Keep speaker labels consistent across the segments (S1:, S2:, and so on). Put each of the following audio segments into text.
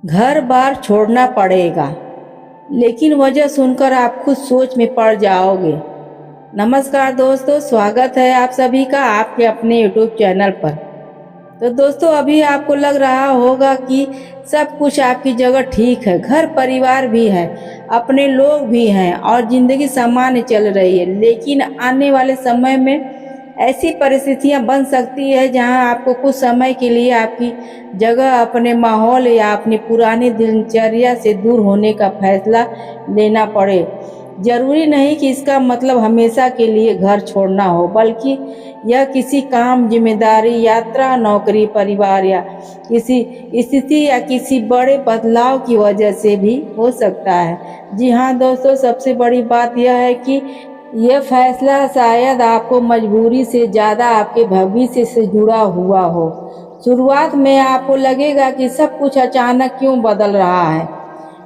S1: घर बार छोड़ना पड़ेगा, लेकिन वजह सुनकर आप खुद सोच में पड़ जाओगे। नमस्कार दोस्तों, स्वागत है आप सभी का आपके अपने YouTube चैनल पर। तो दोस्तों, अभी आपको लग रहा होगा कि सब कुछ आपकी जगह ठीक है, घर परिवार भी है, अपने लोग भी हैं और ज़िंदगी सामान्य चल रही है। लेकिन आने वाले समय में ऐसी परिस्थितियां बन सकती है जहां आपको कुछ समय के लिए आपकी जगह अपने माहौल या अपनी पुरानी दिनचर्या से दूर होने का फैसला लेना पड़े। जरूरी नहीं कि इसका मतलब हमेशा के लिए घर छोड़ना हो, बल्कि यह किसी काम, जिम्मेदारी, यात्रा, नौकरी, परिवार या किसी स्थिति या किसी बड़े बदलाव की वजह से भी हो सकता है। जी हाँ दोस्तों, सबसे बड़ी बात यह है कि यह फैसला शायद आपको मजबूरी से ज़्यादा आपके भविष्य से जुड़ा हुआ हो। शुरुआत में आपको लगेगा कि सब कुछ अचानक क्यों बदल रहा है,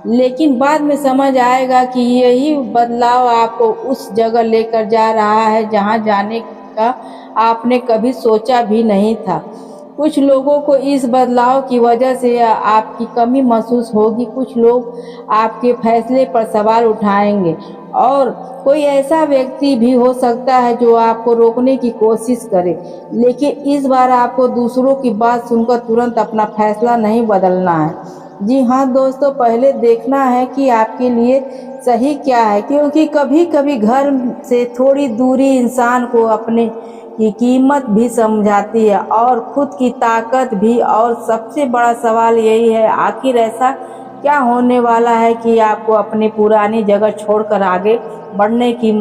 S1: लेकिन बाद में समझ आएगा कि यही बदलाव आपको उस जगह लेकर जा रहा है जहां जाने का आपने कभी सोचा भी नहीं था। कुछ लोगों को इस बदलाव की वजह से आपकी कमी महसूस होगी, कुछ लोग आपके फैसले पर सवाल उठाएंगे और कोई ऐसा व्यक्ति भी हो सकता है जो आपको रोकने की कोशिश करे। लेकिन इस बार आपको दूसरों की बात सुनकर तुरंत अपना फैसला नहीं बदलना है। जी हाँ दोस्तों, पहले देखना है कि आपके लिए सही क्या है, क्योंकि कभी कभी घर से थोड़ी दूरी इंसान को अपने की कीमत भी समझाती है और खुद की ताकत भी। और सबसे बड़ा सवाल यही है, आखिर ऐसा क्या होने वाला है कि आपको अपनी पुरानी जगह छोड़कर आगे बढ़ने की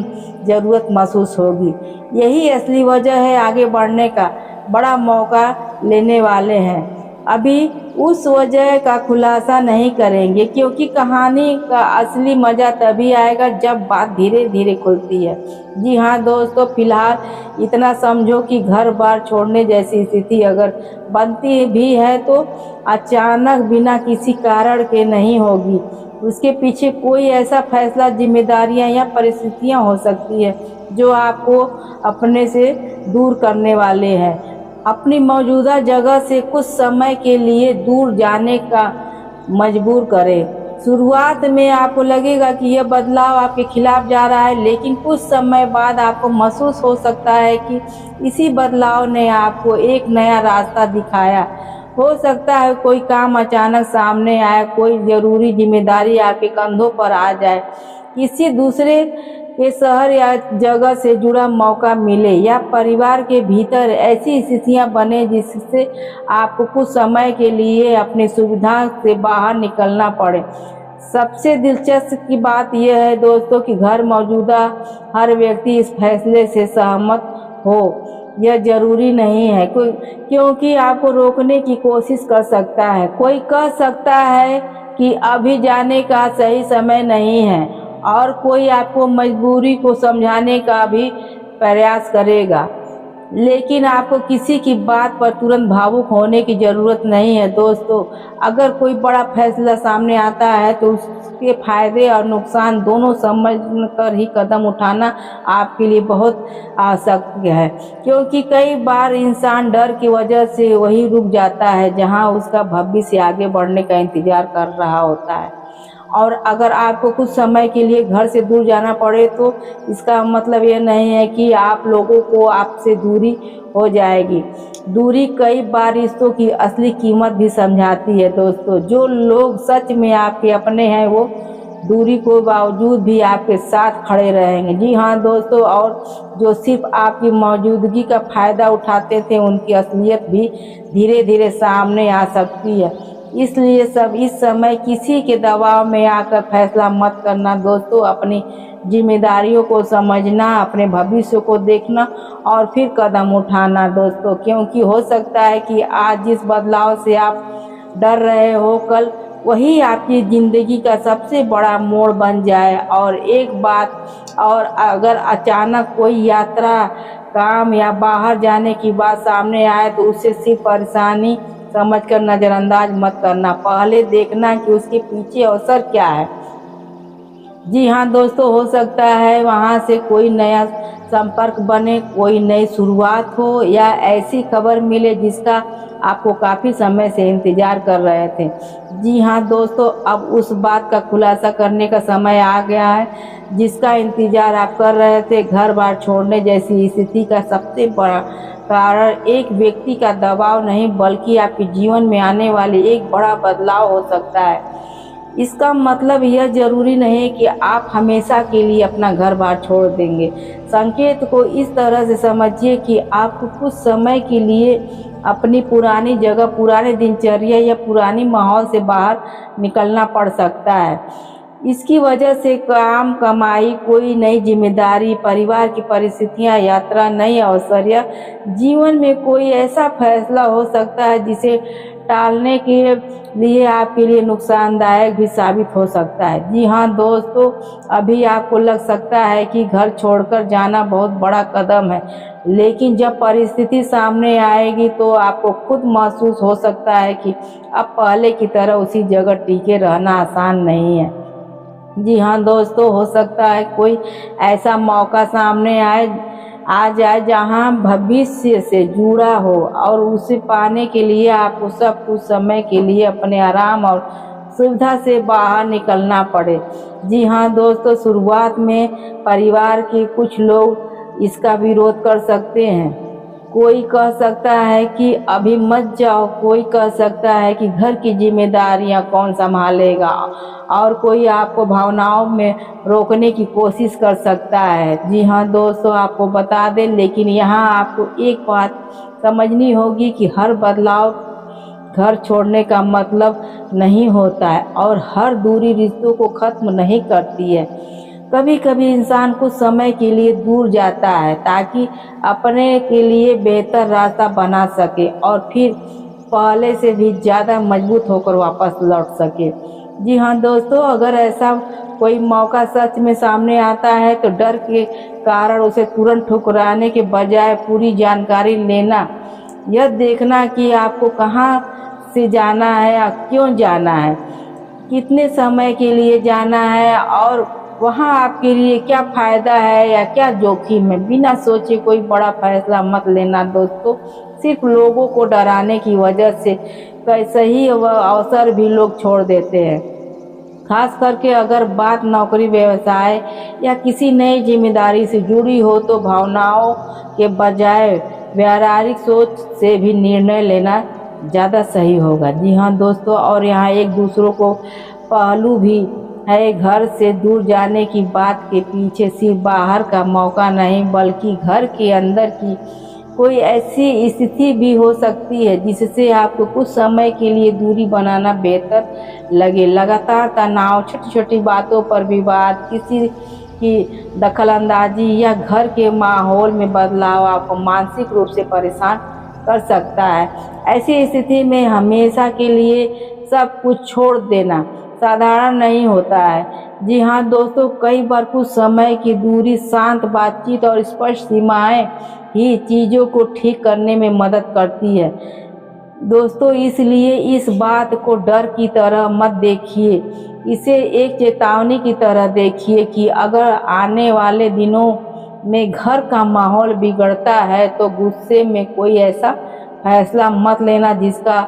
S1: ज़रूरत महसूस होगी। यही असली वजह है, आगे बढ़ने का बड़ा मौका लेने वाले हैं। अभी उस वजह का खुलासा नहीं करेंगे, क्योंकि कहानी का असली मज़ा तभी आएगा जब बात धीरे धीरे खुलती है। जी हाँ दोस्तों, फिलहाल इतना समझो कि घर बार छोड़ने जैसी स्थिति अगर बनती भी है तो अचानक बिना किसी कारण के नहीं होगी। उसके पीछे कोई ऐसा फैसला, जिम्मेदारियां या परिस्थितियां हो सकती है जो आपको अपने से दूर करने वाले हैं, अपनी मौजूदा जगह से कुछ समय के लिए दूर जाने का मजबूर करें। शुरुआत में आपको लगेगा कि यह बदलाव आपके खिलाफ जा रहा है, लेकिन कुछ समय बाद आपको महसूस हो सकता है कि इसी बदलाव ने आपको एक नया रास्ता दिखाया। हो सकता है कोई काम अचानक सामने आए, कोई ज़रूरी जिम्मेदारी आपके कंधों पर आ जाए, किसी दूसरे के शहर या जगह से जुड़ा मौका मिले, या परिवार के भीतर ऐसी स्थितियां बने जिससे आपको कुछ समय के लिए अपनी सुविधा से बाहर निकलना पड़े। सबसे दिलचस्प की बात यह है दोस्तों कि घर मौजूदा हर व्यक्ति इस फैसले से सहमत हो, यह जरूरी नहीं है, क्योंकि आपको रोकने की कोशिश कर सकता है। कोई कह सकता है कि अभी जाने का सही समय नहीं है, और कोई आपको मजबूरी को समझाने का भी प्रयास करेगा। लेकिन आपको किसी की बात पर तुरंत भावुक होने की ज़रूरत नहीं है दोस्तों। अगर कोई बड़ा फैसला सामने आता है तो उसके फायदे और नुकसान दोनों समझ कर ही कदम उठाना आपके लिए बहुत आवश्यक है, क्योंकि कई बार इंसान डर की वजह से वही रुक जाता है जहां उसका भविष्य आगे बढ़ने का इंतजार कर रहा होता है। और अगर आपको कुछ समय के लिए घर से दूर जाना पड़े तो इसका मतलब यह नहीं है कि आप लोगों को आपसे दूरी हो जाएगी। दूरी कई बार रिश्तों की असली कीमत भी समझाती है दोस्तों। जो लोग सच में आपके अपने हैं वो दूरी को बावजूद भी आपके साथ खड़े रहेंगे। जी हाँ दोस्तों, और जो सिर्फ आपकी मौजूदगी का फ़ायदा उठाते थे उनकी असलियत भी धीरे धीरे सामने आ सकती है। इसलिए सब इस समय किसी के दबाव में आकर फैसला मत करना दोस्तों। अपनी जिम्मेदारियों को समझना, अपने भविष्य को देखना और फिर कदम उठाना दोस्तों, क्योंकि हो सकता है कि आज जिस बदलाव से आप डर रहे हो, कल वही आपकी ज़िंदगी का सबसे बड़ा मोड़ बन जाए। और एक बात और, अगर अचानक कोई यात्रा, काम या बाहर जाने की बात सामने आए तो उसे सिर्फ परेशानी समझकर नज़रअंदाज मत करना। पहले देखना कि उसके पीछे अवसर क्या है। जी हाँ दोस्तों, हो सकता है वहाँ से कोई नया संपर्क बने, कोई नई शुरुआत हो या ऐसी खबर मिले जिसका आपको काफ़ी समय से इंतज़ार कर रहे थे। जी हाँ दोस्तों, अब उस बात का खुलासा करने का समय आ गया है जिसका इंतज़ार आप कर रहे थे। घर-बार छोड़ने जैसी स्थिति का सबसे बड़ा कारण एक व्यक्ति का दबाव नहीं, बल्कि आपके जीवन में आने वाली एक बड़ा बदलाव हो सकता है। इसका मतलब यह ज़रूरी नहीं कि आप हमेशा के लिए अपना घर-बार छोड़ देंगे। संकेत को इस तरह से समझिए कि आपको कुछ समय के लिए अपनी पुरानी जगह, पुराने दिनचर्या या पुरानी माहौल से बाहर निकलना पड़ सकता है। इसकी वजह से काम, कमाई, कोई नई ज़िम्मेदारी, परिवार की परिस्थितियाँ, यात्रा, नए अवसर या जीवन में कोई ऐसा फैसला हो सकता है जिसे टालने के लिए आपके लिए नुकसानदायक भी साबित हो सकता है। जी हाँ दोस्तों, अभी आपको लग सकता है कि घर छोड़कर जाना बहुत बड़ा कदम है, लेकिन जब परिस्थिति सामने आएगी तो आपको खुद महसूस हो सकता है कि अब पहले की तरह उसी जगह टिके रहना आसान नहीं है। जी हाँ दोस्तों, हो सकता है कोई ऐसा मौका सामने आ जाए जहाँ भविष्य से जुड़ा हो और उसे पाने के लिए आपको सब कुछ समय के लिए अपने आराम और सुविधा से बाहर निकलना पड़े। जी हाँ दोस्तों, शुरुआत में परिवार के कुछ लोग इसका विरोध कर सकते हैं। कोई कह सकता है कि अभी मत जाओ, कोई कह सकता है कि घर की जिम्मेदारियां कौन संभालेगा, और कोई आपको भावनाओं में रोकने की कोशिश कर सकता है। जी हाँ दोस्तों, आपको बता दें, लेकिन यहाँ आपको एक बात समझनी होगी कि हर बदलाव घर छोड़ने का मतलब नहीं होता है और हर दूरी रिश्तों को खत्म नहीं करती है। कभी कभी इंसान कुछ समय के लिए दूर जाता है ताकि अपने के लिए बेहतर रास्ता बना सके और फिर पहले से भी ज़्यादा मजबूत होकर वापस लौट सके। जी हाँ दोस्तों, अगर ऐसा कोई मौका सच में सामने आता है तो डर के कारण उसे तुरंत ठुकराने के बजाय पूरी जानकारी लेना, यह देखना कि आपको कहाँ से जाना है या क्यों जाना है, कितने समय के लिए जाना है और वहाँ आपके लिए क्या फ़ायदा है या क्या जोखिम है। बिना सोचे कोई बड़ा फैसला मत लेना दोस्तों। सिर्फ लोगों को डराने की वजह से कैसे ही वह अवसर भी लोग छोड़ देते हैं। खास करके अगर बात नौकरी, व्यवसाय या किसी नई जिम्मेदारी से जुड़ी हो तो भावनाओं के बजाय व्यावहारिक सोच से भी निर्णय लेना ज़्यादा सही होगा। जी हाँ दोस्तों, और यहाँ एक दूसरों को पहलू भी है। घर से दूर जाने की बात के पीछे सिर्फ बाहर का मौका नहीं, बल्कि घर के अंदर की कोई ऐसी स्थिति भी हो सकती है जिससे आपको कुछ समय के लिए दूरी बनाना बेहतर लगे। लगातार तनाव, छोटी छोटी बातों पर विवाद, किसी की दखलंदाजी या घर के माहौल में बदलाव आपको मानसिक रूप से परेशान कर सकता है। ऐसी स्थिति में हमेशा के लिए सब कुछ छोड़ देना साधारण नहीं होता है। जी हाँ दोस्तों, कई बार कुछ समय की दूरी, शांत बातचीत और स्पष्ट सीमाएं ही चीज़ों को ठीक करने में मदद करती है दोस्तों। इसलिए इस बात को डर की तरह मत देखिए, इसे एक चेतावनी की तरह देखिए कि अगर आने वाले दिनों में घर का माहौल बिगड़ता है तो गुस्से में कोई ऐसा फैसला मत लेना जिसका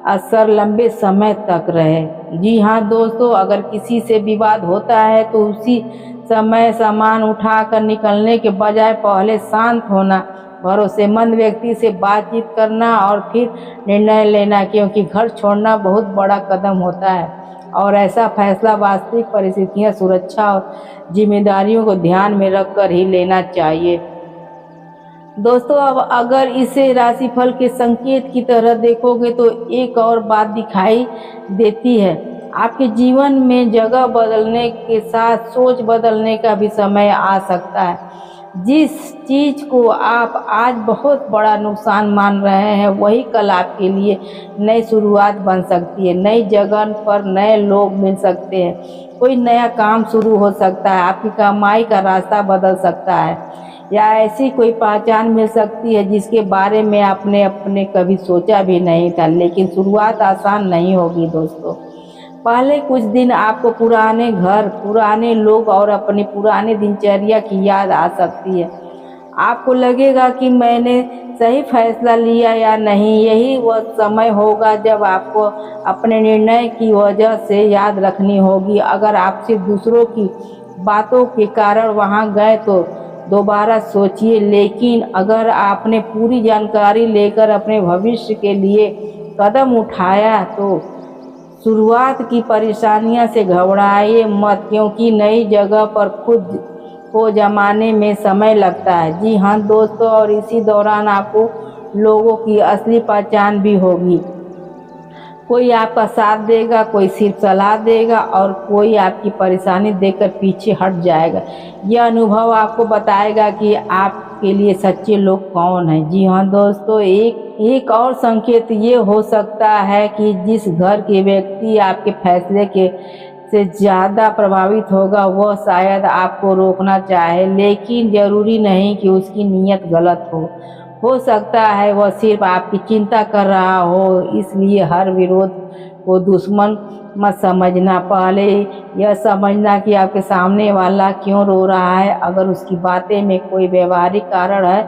S1: असर लंबे समय तक रहे। जी हाँ दोस्तों, अगर किसी से विवाद होता है तो उसी समय सामान उठाकर निकलने के बजाय पहले शांत होना, भरोसेमंद व्यक्ति से बातचीत करना और फिर निर्णय लेना, क्योंकि घर छोड़ना बहुत बड़ा कदम होता है और ऐसा फैसला वास्तविक परिस्थितियाँ, सुरक्षा और जिम्मेदारियों को ध्यान में रखकर ही लेना चाहिए। दोस्तों, अब अगर इसे राशिफल के संकेत की तरह देखोगे तो एक और बात दिखाई देती है। आपके जीवन में जगह बदलने के साथ सोच बदलने का भी समय आ सकता है। जिस चीज़ को आप आज बहुत बड़ा नुकसान मान रहे हैं, वही कल आपके लिए नई शुरुआत बन सकती है। नई जगह पर नए लोग मिल सकते हैं, कोई नया काम शुरू हो सकता है, आपकी कमाई का रास्ता बदल सकता है या ऐसी कोई पहचान मिल सकती है जिसके बारे में आपने अपने कभी सोचा भी नहीं था। लेकिन शुरुआत आसान नहीं होगी दोस्तों। पहले कुछ दिन आपको पुराने घर, पुराने लोग और अपनी पुरानी दिनचर्या की याद आ सकती है। आपको लगेगा कि मैंने सही फैसला लिया या नहीं। यही वह समय होगा जब आपको अपने निर्णय की वजह से याद रखनी होगी। अगर आप सिर्फ दूसरों की बातों के कारण वहां गए तो दोबारा सोचिए, लेकिन अगर आपने पूरी जानकारी लेकर अपने भविष्य के लिए कदम उठाया तो शुरुआत की परेशानियों से घबराइए मत, क्योंकि नई जगह पर खुद को जमाने में समय लगता है। जी हाँ दोस्तों, और इसी दौरान आपको लोगों की असली पहचान भी होगी। कोई आपका साथ देगा, कोई सिर्फ सलाह देगा और कोई आपकी परेशानी देखकर पीछे हट जाएगा। यह अनुभव आपको बताएगा कि आपके लिए सच्चे लोग कौन हैं। जी हाँ दोस्तों, एक और संकेत ये हो सकता है कि जिस घर के व्यक्ति आपके फैसले के से ज़्यादा प्रभावित होगा वह शायद आपको रोकना चाहे, लेकिन ज़रूरी नहीं कि उसकी नीयत गलत हो सकता है वह सिर्फ आपकी चिंता कर रहा हो। इसलिए हर विरोध को दुश्मन मत समझना, पहले यह समझना कि आपके सामने वाला क्यों रो रहा है। अगर उसकी बातें में कोई व्यवहारिक कारण है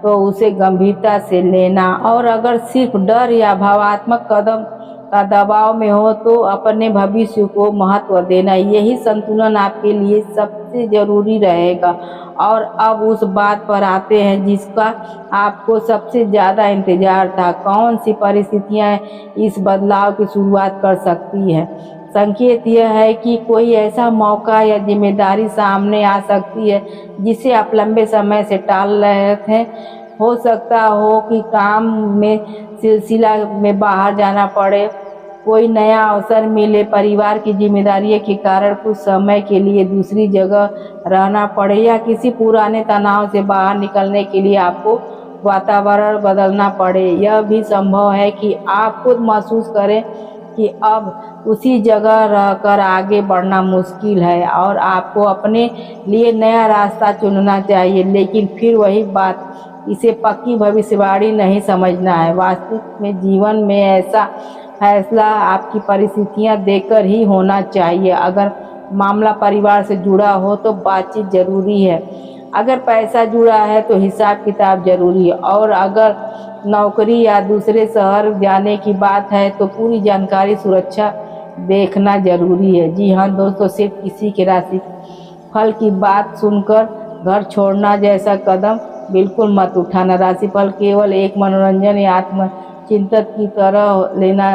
S1: तो उसे गंभीरता से लेना, और अगर सिर्फ डर या भावात्मक कदम का दबाव में हो तो अपने भविष्य को महत्व देना। यही संतुलन आपके लिए सबसे जरूरी रहेगा। और अब उस बात पर आते हैं जिसका आपको सबसे ज़्यादा इंतजार था। कौन सी परिस्थितियां इस बदलाव की शुरुआत कर सकती है? संकेत यह है कि कोई ऐसा मौका या जिम्मेदारी सामने आ सकती है जिसे आप लंबे समय से टाल रहे थे। हो सकता हो कि काम में सिलसिला में बाहर जाना पड़े, कोई नया अवसर मिले, परिवार की जिम्मेदारियों के कारण कुछ समय के लिए दूसरी जगह रहना पड़े, या किसी पुराने तनाव से बाहर निकलने के लिए आपको वातावरण बदलना पड़े। यह भी संभव है कि आप खुद महसूस करें कि अब उसी जगह रहकर आगे बढ़ना मुश्किल है और आपको अपने लिए नया रास्ता चुनना चाहिए। लेकिन फिर वही बात, इसे पक्की भविष्यवाणी नहीं समझना है। वास्तविक में जीवन में ऐसा फैसला आपकी परिस्थितियां देखकर ही होना चाहिए। अगर मामला परिवार से जुड़ा हो तो बातचीत जरूरी है, अगर पैसा जुड़ा है तो हिसाब किताब जरूरी है, और अगर नौकरी या दूसरे शहर जाने की बात है तो पूरी जानकारी सुरक्षा देखना जरूरी है। जी हाँ दोस्तों, सिर्फ किसी के राशि फल की बात सुनकर घर छोड़ना जैसा कदम बिल्कुल मत उठाना। राशिफल केवल एक मनोरंजन या आत्मचिंतन की तरह लेना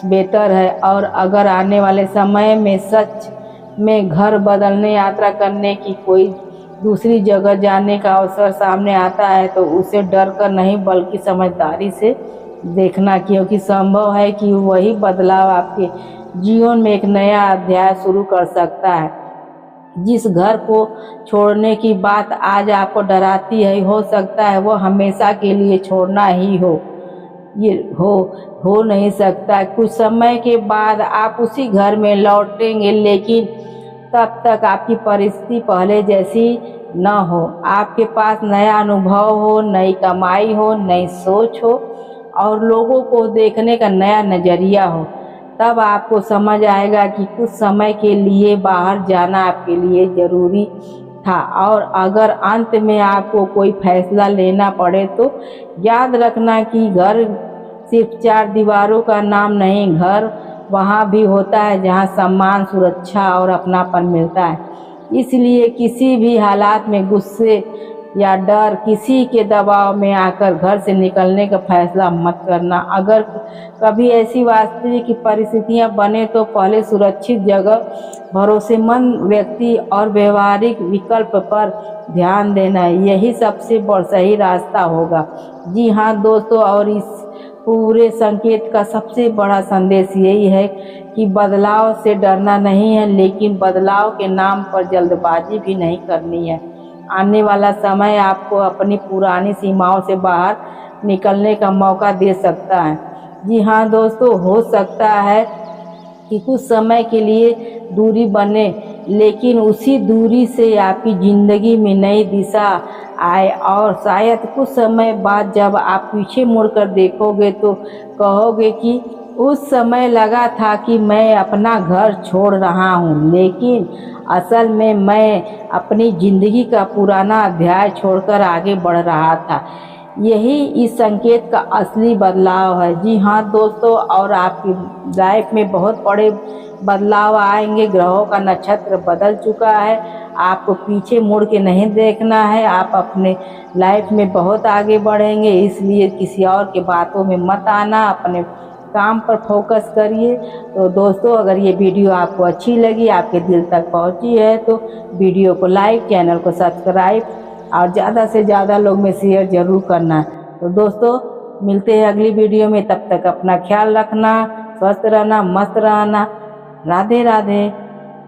S1: बेहतर है। और अगर आने वाले समय में सच में घर बदलने, यात्रा करने की, कोई दूसरी जगह जाने का अवसर सामने आता है तो उसे डर कर नहीं बल्कि समझदारी से देखना, क्योंकि संभव है कि वही बदलाव आपके जीवन में एक नया अध्याय शुरू कर सकता है। जिस घर को छोड़ने की बात आज आपको डराती है, हो सकता है वो हमेशा के लिए छोड़ना ही हो। ये हो नहीं सकता। कुछ समय के बाद आप उसी घर में लौटेंगे, लेकिन तब तक आपकी परिस्थिति पहले जैसी न हो। आपके पास नया अनुभव हो, नई कमाई हो, नई सोच हो और लोगों को देखने का नया नज़रिया हो। तब आपको समझ आएगा कि कुछ समय के लिए बाहर जाना आपके लिए ज़रूरी था। और अगर अंत में आपको कोई फैसला लेना पड़े तो याद रखना कि घर सिर्फ चार दीवारों का नाम नहीं, घर वहाँ भी होता है जहाँ सम्मान, सुरक्षा और अपनापन मिलता है। इसलिए किसी भी हालात में गुस्से या डर, किसी के दबाव में आकर घर से निकलने का फैसला मत करना। अगर कभी ऐसी वास्तविक परिस्थितियां बने तो पहले सुरक्षित जगह, भरोसेमंद व्यक्ति और व्यवहारिक विकल्प पर ध्यान देना, यही सबसे सही रास्ता होगा। जी हाँ दोस्तों, और इस पूरे संकेत का सबसे बड़ा संदेश यही है कि बदलाव से डरना नहीं है, लेकिन बदलाव के नाम पर जल्दबाजी भी नहीं करनी है। आने वाला समय आपको अपनी पुरानी सीमाओं से बाहर निकलने का मौका दे सकता है। जी हाँ दोस्तों, हो सकता है कि कुछ समय के लिए दूरी बने, लेकिन उसी दूरी से आपकी ज़िंदगी में नई दिशा आए। और शायद कुछ समय बाद जब आप पीछे मुड़कर देखोगे तो कहोगे कि उस समय लगा था कि मैं अपना घर छोड़ रहा हूँ, लेकिन असल में मैं अपनी ज़िंदगी का पुराना अध्याय छोड़कर आगे बढ़ रहा था। यही इस संकेत का असली बदलाव है। जी हाँ दोस्तों, और आपकी लाइफ में बहुत बड़े बदलाव आएंगे। ग्रहों का नक्षत्र बदल चुका है, आपको पीछे मुड़ के नहीं देखना है। आप अपने लाइफ में बहुत आगे बढ़ेंगे, इसलिए किसी और के बातों में मत आना, अपने काम पर फोकस करिए। तो दोस्तों, अगर ये वीडियो आपको अच्छी लगी, आपके दिल तक पहुंची है, तो वीडियो को लाइक, चैनल को सब्सक्राइब और ज़्यादा से ज़्यादा लोग में शेयर ज़रूर करना। तो दोस्तों, मिलते हैं अगली वीडियो में। तब तक अपना ख्याल रखना, स्वस्थ रहना, मस्त रहना। राधे राधे।